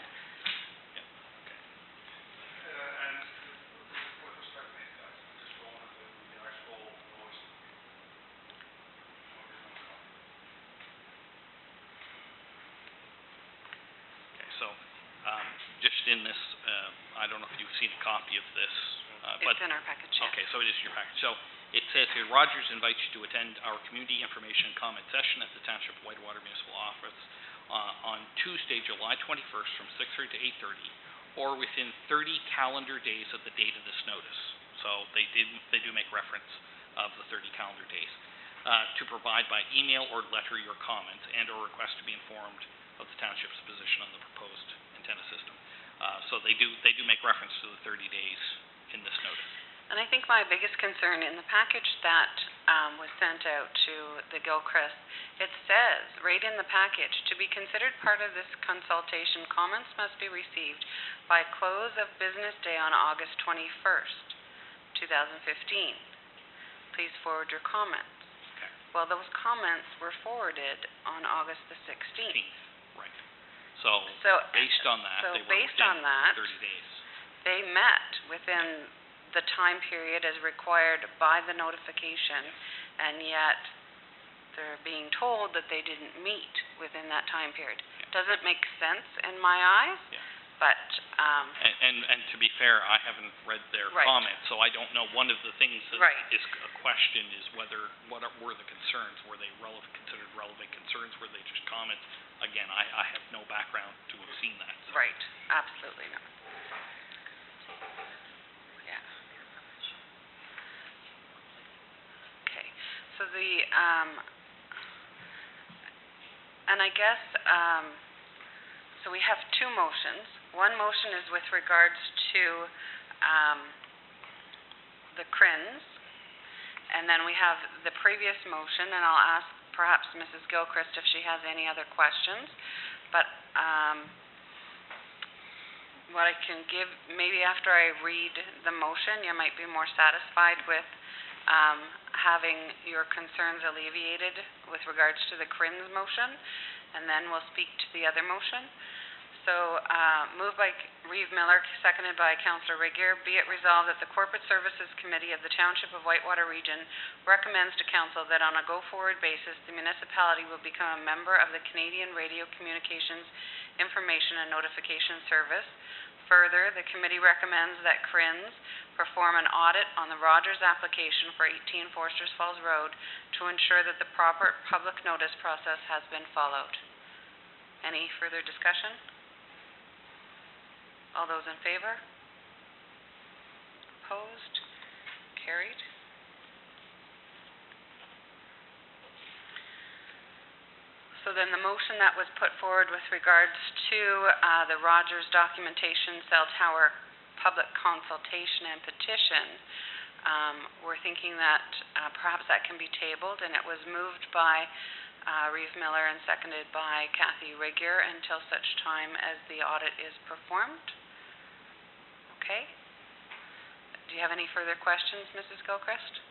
Just in this, I don't know if you've seen a copy of this, but... It's in our package, yeah. Okay, so it is your package. So it says here, Rogers invites you to attend our community information and comment session at the Township of Whitewater Municipal Office on Tuesday, July 21st from 6:30 to 8:30, or within 30 calendar days of the date of this notice. So they do make reference of the 30 calendar days, to provide by email or letter your comments and or request to be informed of the township's position on the proposed antenna system. So they do make reference to the 30 days in this notice. And I think my biggest concern in the package that was sent out to the Gilchrist, it says right in the package, to be considered part of this consultation, comments must be received by close of business day on August 21st, 2015. Please forward your comments. Okay. Well, those comments were forwarded on August the 16th. Right. So based on that, they were within 30 days. They met within the time period as required by the notification, and yet they're being told that they didn't meet within that time period. Yeah. Doesn't make sense in my eyes, yeah. But... And to be fair, I haven't read their right. comments, so I don't know. One of the things that right. is a question is what were the concerns? Were they considered relevant concerns? Were they just comments? Again, I have no background to have seen that. So. Right, absolutely not. Yeah. Okay, so and I guess, so we have two motions. One motion is with regards to the CRINS, and then we have the previous motion, and I'll ask perhaps Mrs. Gilchrist if she has any other questions. But what I can give, maybe after I read the motion, you might be more satisfied with having your concerns alleviated with regards to the CRINS motion, and then we'll speak to the other motion. So, moved by Reeve Miller, seconded by Councillor Regier, be it resolved that the Corporate Services Committee of the Township of Whitewater Region recommends to Council that on a go-forward basis, the municipality will become a member of the Canadian Radio Communications Information and Notification Service. Further, the committee recommends that CRINS perform an audit on the Rogers application for 18 Forsters Falls Road to ensure that the proper public notice process has been followed. Any further discussion? All those in favor? Opposed? Carried. So then the motion that was put forward with regards to the Rogers documentation cell tower public consultation and petition, we're thinking that perhaps that can be tabled, and it was moved by Reeve Miller and seconded by Kathy Regier until such time as the audit is performed. Okay. Do you have any further questions, Mrs. Gilchrist?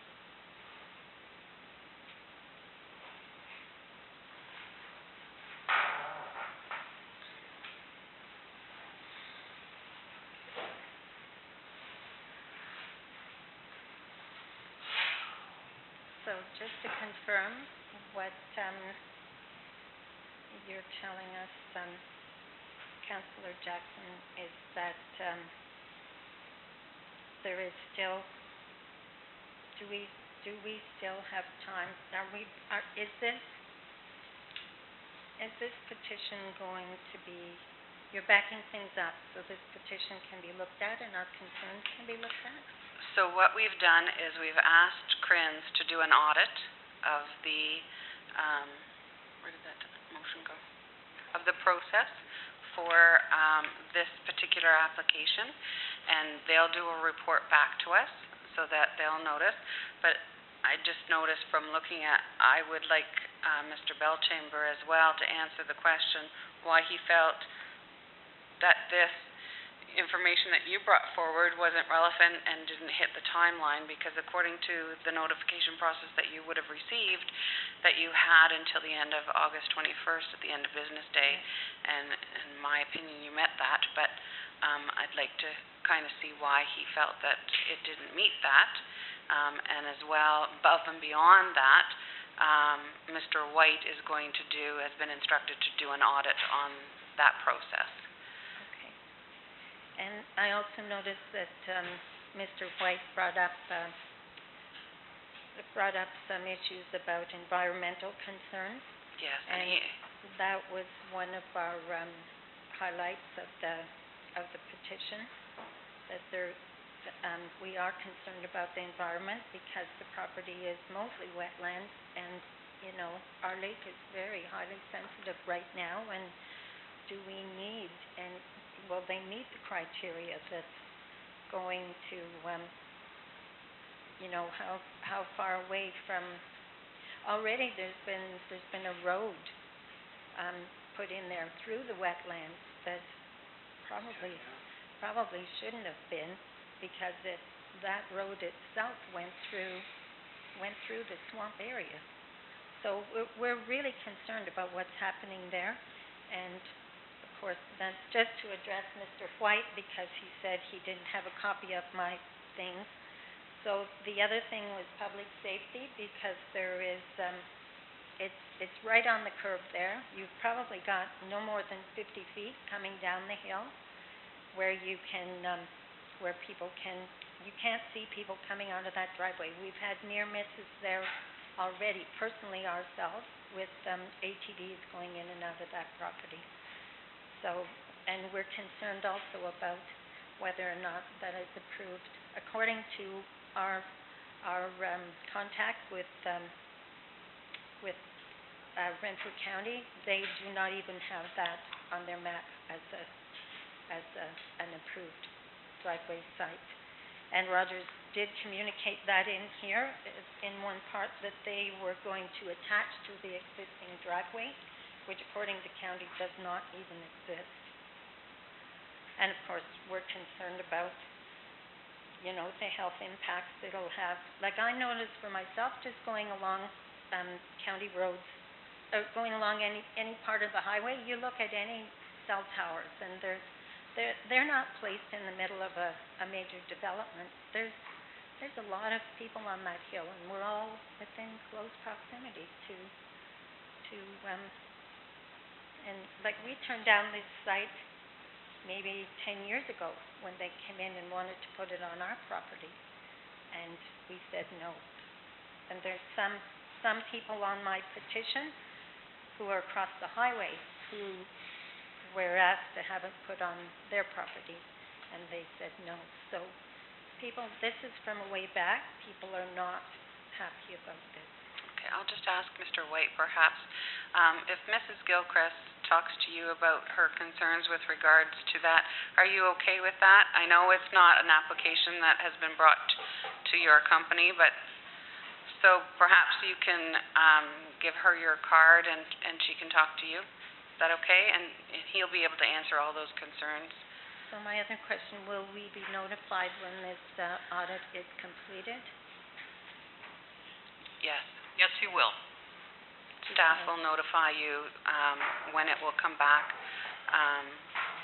so just to confirm what, you're telling us, Councillor Jackson, is that, there is still, do we still have time? Is this petition going to be, you're backing things up, so this petition can be looked at and our concerns can be looked at? So what we've done is we've asked CRINS to do an audit of the, where did that motion go? Of the process for this particular application, and they'll do a report back to us so that they'll notice. But I just noticed from looking at, I would like Mr. Belchamber as well to answer the question why he felt that this information that you brought forward wasn't relevant and didn't hit the timeline, because according to the notification process that you would have received, that you had until the end of August 21st at the end of business day, and in my opinion you met that, but I'd like to kind of see why he felt that it didn't meet that, and as well, above and beyond that, Mr. White is going to has been instructed to do an audit on that process. And I also noticed that Mr. White brought up some issues about environmental concerns. Yes, and that was one of our highlights of the petition, that we are concerned about the environment because the property is mostly wetlands, and our lake is very highly sensitive right now, and do we need, and well, they meet the criteria that's going to, how far away from, already there's been a road put in there through the wetlands that probably shouldn't have been, because that road itself went through the swamp area. So we're really concerned about what's happening there, and of course, that's just to address Mr. White, because he said he didn't have a copy of my things. So the other thing was public safety, because there is, it's right on the curb there. You've probably got no more than 50 feet coming down the hill where you can, where people can, you can't see people coming out of that driveway. We've had near misses there already, personally ourselves, with ATVs going in and out of that property. So, and we're concerned also about whether or not that is approved. According to our contact with Renfrew County, they do not even have that on their map as an approved driveway site. And Rogers did communicate that in here, in one part, that they were going to attach to the existing driveway, which according to county does not even exist. And of course, we're concerned about, the health impacts it'll have. Like I noticed for myself, just going along county roads, going along any part of the highway, you look at any cell towers, and they're not placed in the middle of a major development. There's a lot of people on that hill, and we're all within close proximity to and like we turned down this site maybe 10 years ago when they came in and wanted to put it on our property, and we said no. And there's some people on my petition who are across the highway who were asked to have it put on their property, and they said no. So people, this is from a way back. People are not happy about this. Okay, I'll just ask Mr. White perhaps, if Mrs. Gilchrist talks to you about her concerns with regards to that, are you okay with that? I know it's not an application that has been brought to your company, but so perhaps you can give her your card and she can talk to you. Is that okay? And he'll be able to answer all those concerns. So my other question, will we be notified when this audit is completed? Yes. Yes, he will. Staff will notify you when it will come back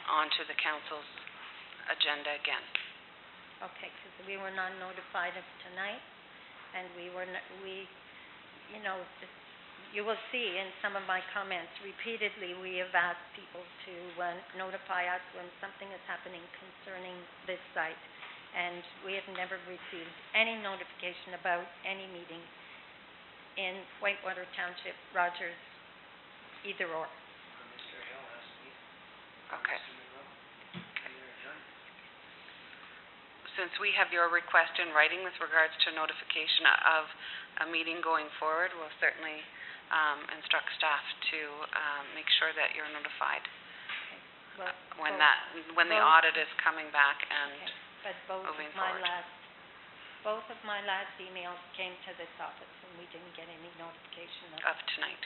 onto the council's agenda again. Okay, because we were not notified of tonight, and we you know, you will see in some of my comments, repeatedly, we have asked people to notify us when something is happening concerning this site. And we have never received any notification about any meeting in Whitewater Township, Rogers, either or. Okay. Since we have your request in writing with regards to notification of a meeting going forward, we'll certainly instruct staff to make sure that you're notified when the audit is coming back and But moving forward. Both of my last emails came to this office, and we didn't get any notification Of tonight.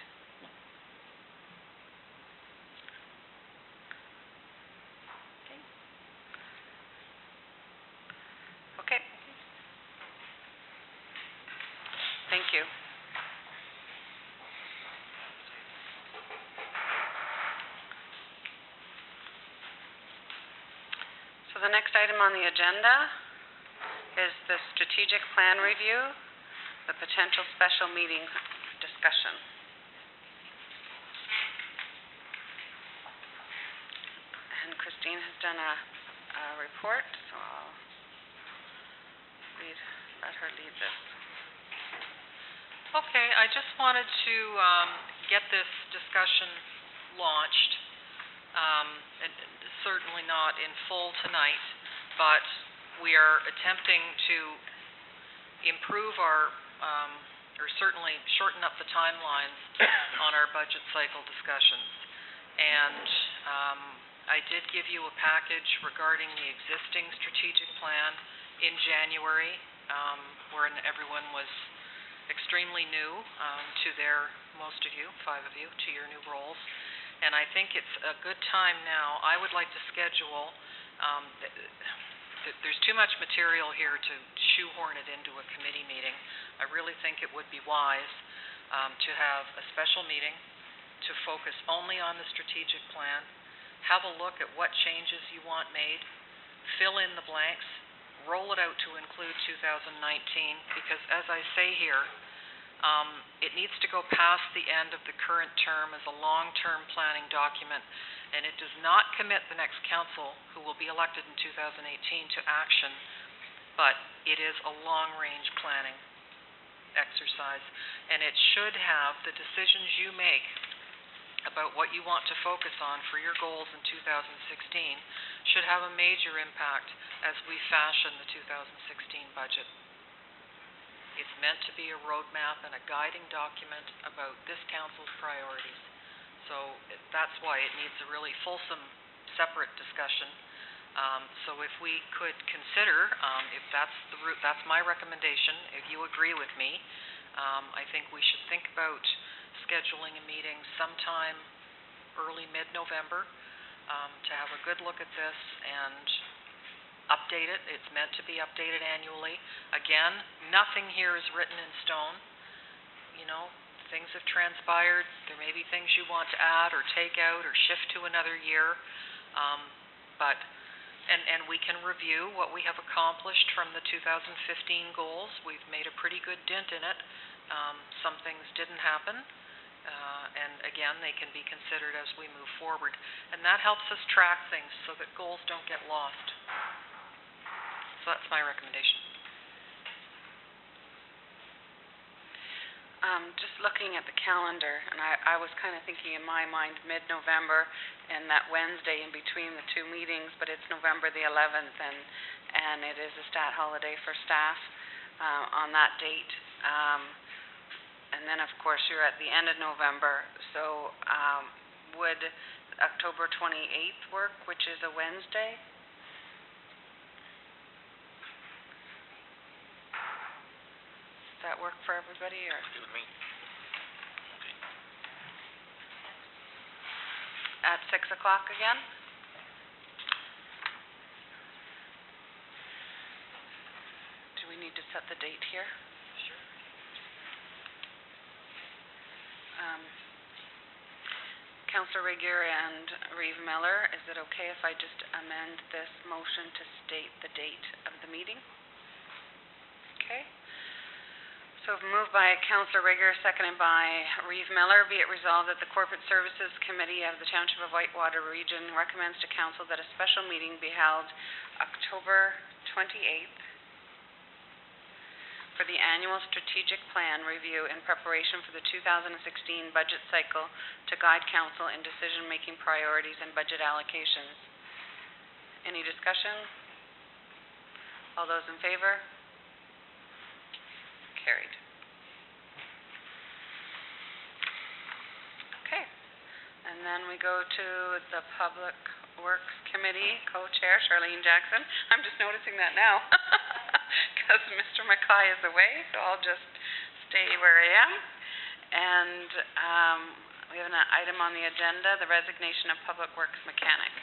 Okay. Thank you. So the next item on the agenda is the strategic plan review, the potential special meeting discussion. And Christine has done a report, so I'll let her lead this. Okay, I just wanted to get this discussion launched, and certainly not in full tonight, but we are attempting to improve our, or certainly shorten up the timelines on our budget cycle discussions. And I did give you a package regarding the existing strategic plan in January, wherein everyone was extremely new to most of you, 5 of you, to your new roles. And I think it's a good time now. I would like to schedule, there's too much material here to shoehorn it into a committee meeting. I really think it would be wise to have a special meeting to focus only on the strategic plan, have a look at what changes you want made, fill in the blanks, roll it out to include 2019, because as I say here, it needs to go past the end of the current term as a long-term planning document, and it does not commit the next council, who will be elected in 2018, to action, but it is a long-range planning exercise, and it should have the decisions you make about what you want to focus on for your goals in 2016 should have a major impact as we fashion the 2016 budget. It's meant to be a roadmap and a guiding document about this council's priorities. So that's why it needs a really fulsome, separate discussion. So if we could consider, if that's the route, that's my recommendation, if you agree with me, I think we should think about scheduling a meeting sometime early mid-November to have a good look at this and update it. It's meant to be updated annually. Again, nothing here is written in stone. You know, things have transpired. There may be things you want to add or take out or shift to another year. And we can review what we have accomplished from the 2015 goals. We've made a pretty good dent in it. Some things didn't happen. And again, they can be considered as we move forward. And that helps us track things so that goals don't get lost. So that's my recommendation. Just looking at the calendar, and I was kind of thinking in my mind mid-November and that Wednesday in between the two meetings, but it's November the 11th, and it is a stat holiday for staff on that date. And then, of course, you're at the end of November, so would October 28th work, which is a Wednesday? Does that work for everybody, or? Good with me. At 6 o'clock again? Do we need to set the date here? Sure. Councillor Regier and Reeve Miller, is it okay if I just amend this motion to state the date of the meeting? Okay. So moved by Councillor Rigger, seconded by Reeve Miller. Be it resolved that the Corporate Services Committee of the Township of Whitewater Region recommends to Council that a special meeting be held October 28th for the annual strategic plan review in preparation for the 2016 budget cycle to guide Council in decision-making priorities and budget allocations. Any discussion? All those in favor? Carried. Okay, and then we go to the Public Works Committee, Co-Chair Charlene Jackson. I'm just noticing that now, because Mr. Mackay is away, so I'll just stay where I am. And we have an item on the agenda, the resignation of Public Works Mechanic.